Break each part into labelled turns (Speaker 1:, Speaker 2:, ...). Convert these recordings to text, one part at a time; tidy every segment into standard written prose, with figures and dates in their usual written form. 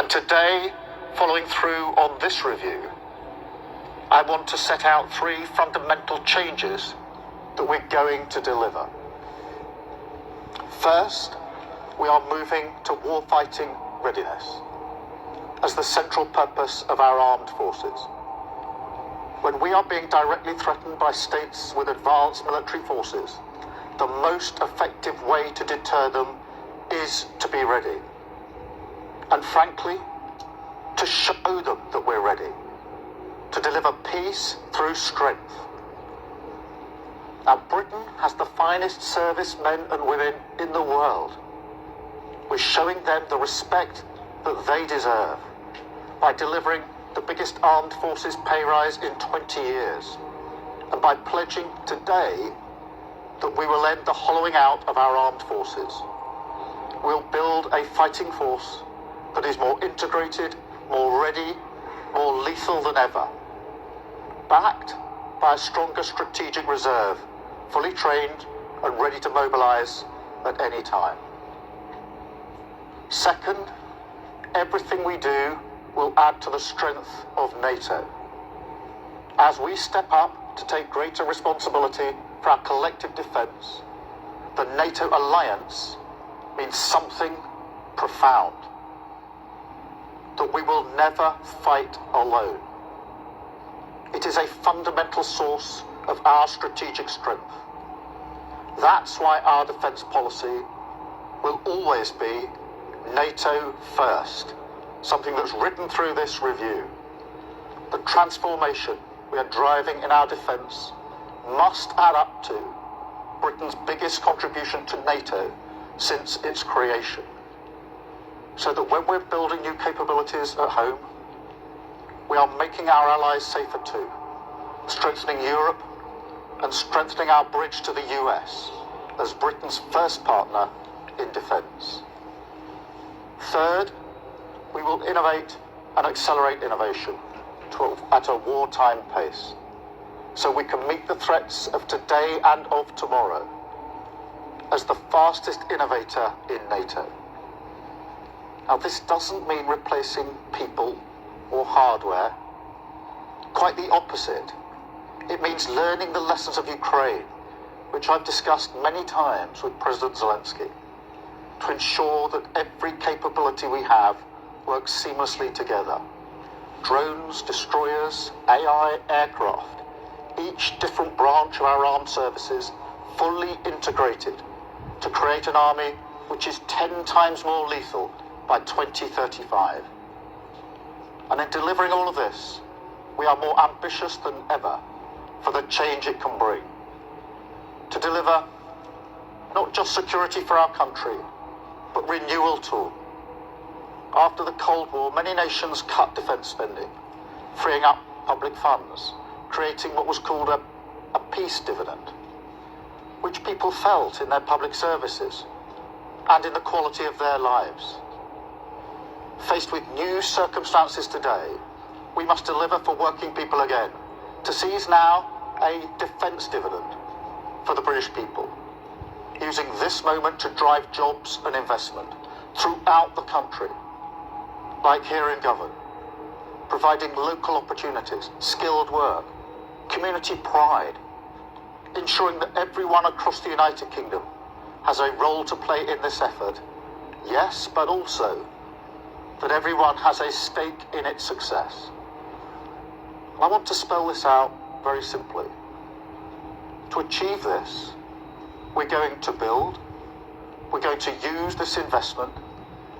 Speaker 1: And today, following through on this review, I want to set out 3 fundamental changes that we're going to deliver. First, we are moving to warfighting readiness as the central purpose of our armed forces. When we are being directly threatened by states with advanced military forces, the most effective way to deter them is to be ready. And frankly, to show them that we're ready, to deliver peace through strength. Now, Britain has the finest servicemen and women in the world. We're showing them the respect that they deserve by delivering the biggest armed forces pay rise in 20 years, and by pledging today that we will end the hollowing out of our armed forces. We'll build a fighting force that is more integrated, more ready, more lethal than ever, backed by a stronger strategic reserve, fully trained and ready to mobilize at any time. Second, everything we do will add to the strength of NATO. As we step up to take greater responsibility for our collective defense, the NATO alliance means something profound. That we will never fight alone. It is a fundamental source of our strategic strength. That's why our defence policy will always be NATO first, something that's written through this review. The transformation we are driving in our defence must add up to Britain's biggest contribution to NATO since its creation, so that when we're building new capabilities at home, we are making our allies safer too, strengthening Europe and strengthening our bridge to the US as Britain's first partner in defence. Third, we will innovate and accelerate innovation at a wartime pace, so we can meet the threats of today and of tomorrow as the fastest innovator in NATO. Now, this doesn't mean replacing people or hardware. Quite the opposite. It means learning the lessons of Ukraine, which I've discussed many times with President Zelensky, to ensure that every capability we have works seamlessly together. Drones, destroyers, AI, aircraft, each different branch of our armed services fully integrated to create an army which is 10 times more lethal by 2035. And in delivering all of this, we are more ambitious than ever for the change it can bring. To deliver not just security for our country, but renewal too. After the Cold War, many nations cut defence spending, freeing up public funds, creating what was called a peace dividend, which people felt in their public services and in the quality of their lives. Faced with new circumstances today, we must deliver for working people again, to seize now a defence dividend for the British people, using this moment to drive jobs and investment throughout the country, like here in Govan, providing local opportunities, skilled work, community pride, ensuring that everyone across the United Kingdom has a role to play in this effort, yes, but also that everyone has a stake in its success. I want to spell this out very simply. To achieve this, we're going to build, we're going to use this investment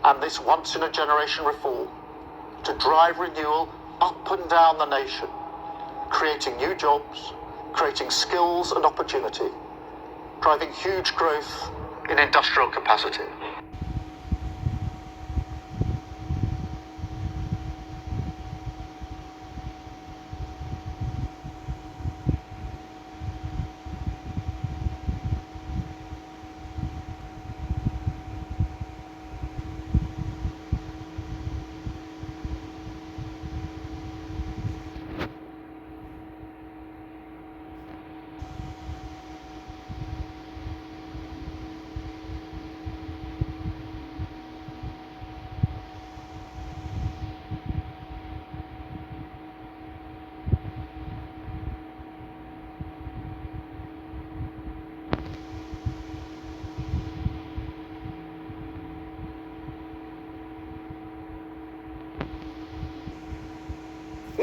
Speaker 1: and this once-in-a-generation reform to drive renewal up and down the nation, creating new jobs, creating skills and opportunity, driving huge growth in industrial capacity.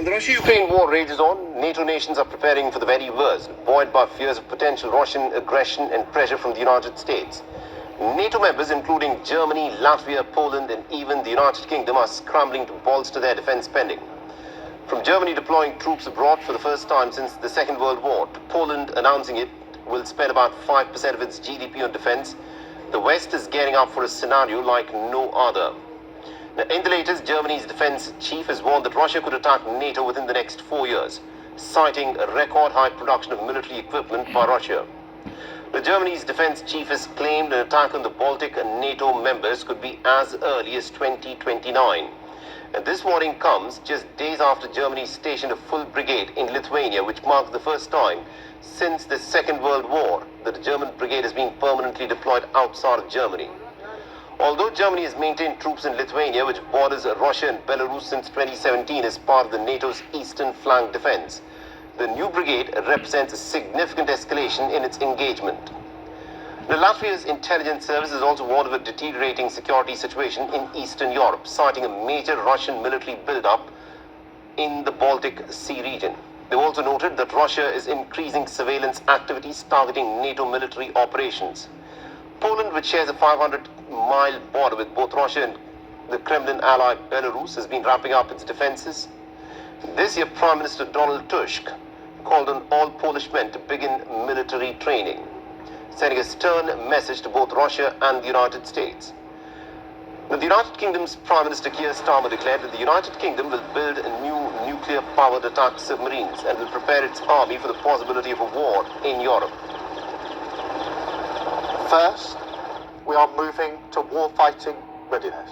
Speaker 2: Well, the Russia-Ukraine war rages on. NATO nations are preparing for the very worst, buoyed by fears of potential Russian aggression and pressure from the United States. NATO members, including Germany, Latvia, Poland, and even the United Kingdom, are scrambling to bolster their defense spending. From Germany deploying troops abroad for the first time since the Second World War, to Poland announcing it will spend about 5% of its GDP on defense, the West is gearing up for a scenario like no other. Now, in the latest, Germany's defense chief has warned that Russia could attack NATO within the next 4 years, citing a record-high production of military equipment by Russia. Now, Germany's defense chief has claimed an attack on the Baltic and NATO members could be as early as 2029. And this warning comes just days after Germany stationed a full brigade in Lithuania, which marks the first time since the Second World War that a German brigade has been permanently deployed outside of Germany. Although Germany has maintained troops in Lithuania, which borders Russia and Belarus since 2017 as part of the NATO's eastern flank defense, the new brigade represents a significant escalation in its engagement. Now, Latvia's intelligence service has also warned of a deteriorating security situation in Eastern Europe, citing a major Russian military build-up in the Baltic Sea region. They've also noted that Russia is increasing surveillance activities targeting NATO military operations. Poland, which shares a 500-mile border with both Russia and the Kremlin ally Belarus, has been ramping up its defenses. This year, Prime Minister Donald Tusk called on all Polish men to begin military training, sending a stern message to both Russia and the United States. Now, the United Kingdom's Prime Minister Keir Starmer declared that the United Kingdom will build new nuclear-powered attack submarines and will prepare its army for the possibility of a war in Europe.
Speaker 1: First, we are moving to war-fighting readiness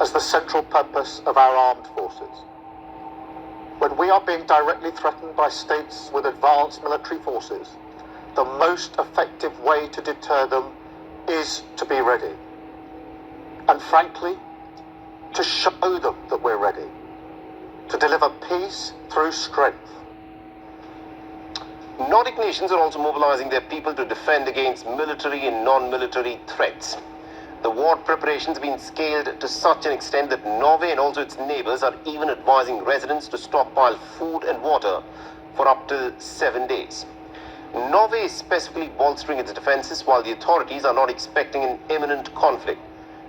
Speaker 1: as the central purpose of our armed forces. When we are being directly threatened by states with advanced military forces, the most effective way to deter them is to be ready. And frankly, to show them that we're ready, to deliver peace through strength.
Speaker 2: Nordic nations are also mobilizing their people to defend against military and non-military threats. The war preparations have been scaled to such an extent that Norway and also its neighbors are even advising residents to stockpile food and water for up to 7 days. Norway is specifically bolstering its defenses while the authorities are not expecting an imminent conflict.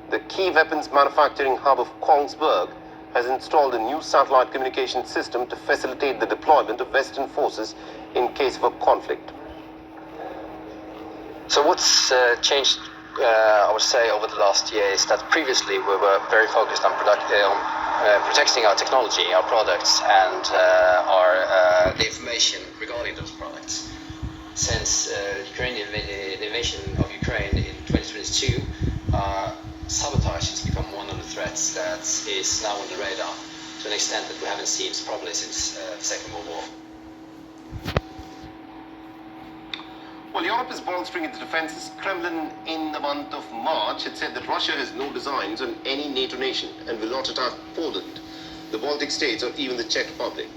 Speaker 2: The key weapons manufacturing hub of Kongsberg has installed a new satellite communication system to facilitate the deployment of Western forces in case of a conflict.
Speaker 3: So what's changed, I would say, over the last year is that previously we were very focused on protecting our technology, our products, and the information regarding those products. Since the invasion of Ukraine in 2022, sabotage has become one of the threats that is now on the radar to an extent that we haven't seen probably since the Second World War.
Speaker 2: Well, Europe is bolstering its defenses. Kremlin, in the month of March, had said that Russia has no designs on any NATO nation and will not attack Poland, the Baltic states, or even the Czech Republic.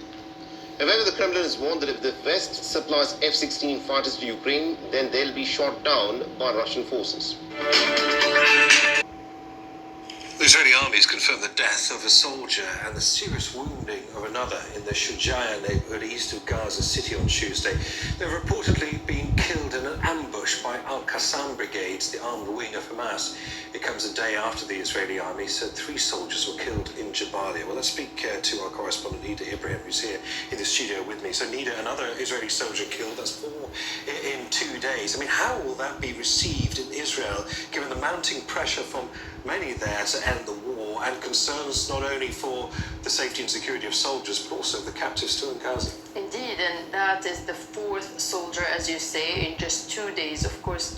Speaker 2: However, the Kremlin has warned that if the West supplies F-16 fighters to Ukraine, then they'll be shot down by Russian forces.
Speaker 4: The Israeli army has confirmed the death of a soldier and the serious wounding of another in the Shujaya neighborhood east of Gaza City on Tuesday. They've reportedly been killed in an ambush by Al-Qassam brigades, the armed wing of Hamas. It comes a day after the Israeli army said 3 soldiers were killed in Jabalia. Well, let's speak to our correspondent Nida Ibrahim, who's here in the studio with me. So, Nida, another Israeli soldier killed. That's 4 in 2 days. I mean, how will that be received in Israel, given the mounting pressure from many there to end the war and concerns not only for the safety and security of soldiers, but also the captives still in Gaza?
Speaker 5: Indeed, and that is the 4th soldier, as you say, in just 2 days. Of course,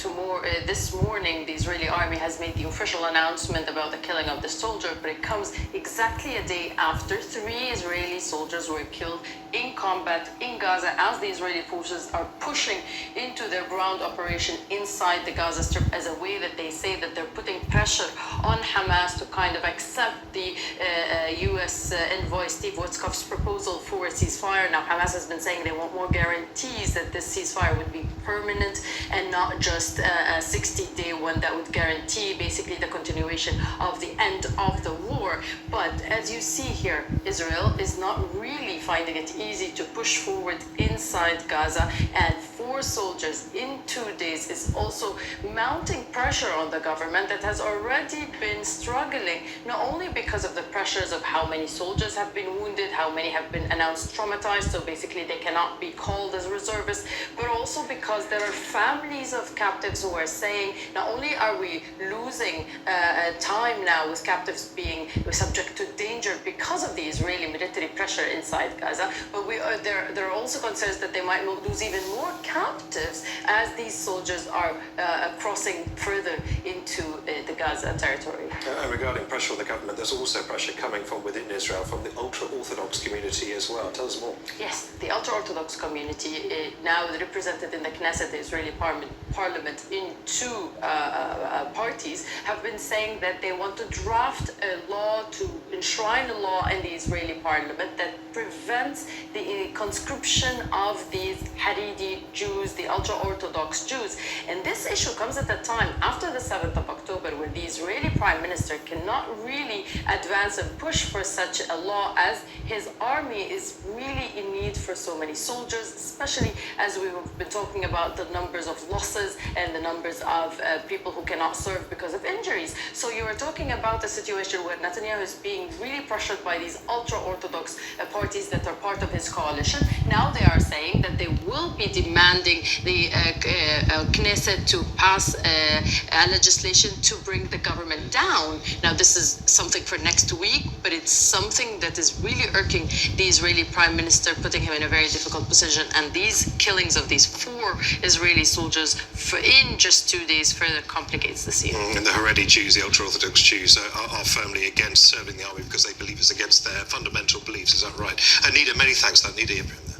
Speaker 5: this morning, the Israeli army has made the official announcement about the killing of the soldier, but it comes exactly a day after 3 Israeli soldiers were killed in combat in Gaza as the Israeli forces are pushing into their ground operation inside the Gaza Strip as a way that they say that they're putting pressure on Hamas to kind of accept the U.S. envoy Steve Witkoff's proposal for a ceasefire. Now, Hamas has been saying they want more guarantees that this ceasefire would be permanent and not just a 60-day one that would guarantee basically the continuation of the end of the war. But as you see here, Israel is not really finding it easy to push forward inside Gaza, and 4 soldiers in 2 days is also mounting pressure on the government that has already been struggling, not only because of the pressures of how many soldiers have been wounded, how many have been announced traumatized, so basically they cannot be called as reservists, but also because there are families of captives who are saying, not only are we losing time now with captives being subject to danger because of the Israeli military pressure inside Gaza, but there are also concerns that they might lose even more captives as these soldiers are crossing further into the Gaza territory.
Speaker 4: And regarding pressure on the government, there's also pressure coming from within Israel, from the ultra-Orthodox community as well. Tell us more.
Speaker 5: Yes, the ultra-Orthodox community, now represented in the Knesset, the Israeli parliament, in 2 parties, have been saying that they want to draft a law to enshrine a law in the Israeli parliament that prevents the conscription of these Haredi Jews, the ultra-Orthodox Jews. And this issue comes at a time after the 7th of October, where the Israeli prime minister cannot really advance and push for such a law, as his army is really in need for so many soldiers, especially as we've been talking about the numbers of losses and the numbers of people who cannot serve because of injuries. So you are talking about a situation where Netanyahu is being really pressured by these ultra-Orthodox parties that are part of his coalition. Now they are saying that they will be demanding the Knesset to pass a legislation to bring the government down. Now this is something for next week, but it's something that is really irking the Israeli prime minister, putting him in a very difficult position. And these killings of these 4 Israeli soldiers in just 2 days further complicates the scene.
Speaker 4: And the Haredi Jews, the ultra-Orthodox Jews, are firmly against serving the army because they believe it's against their fundamental beliefs. Is that right? Anita, many thanks for that. Anita Ibrahim there.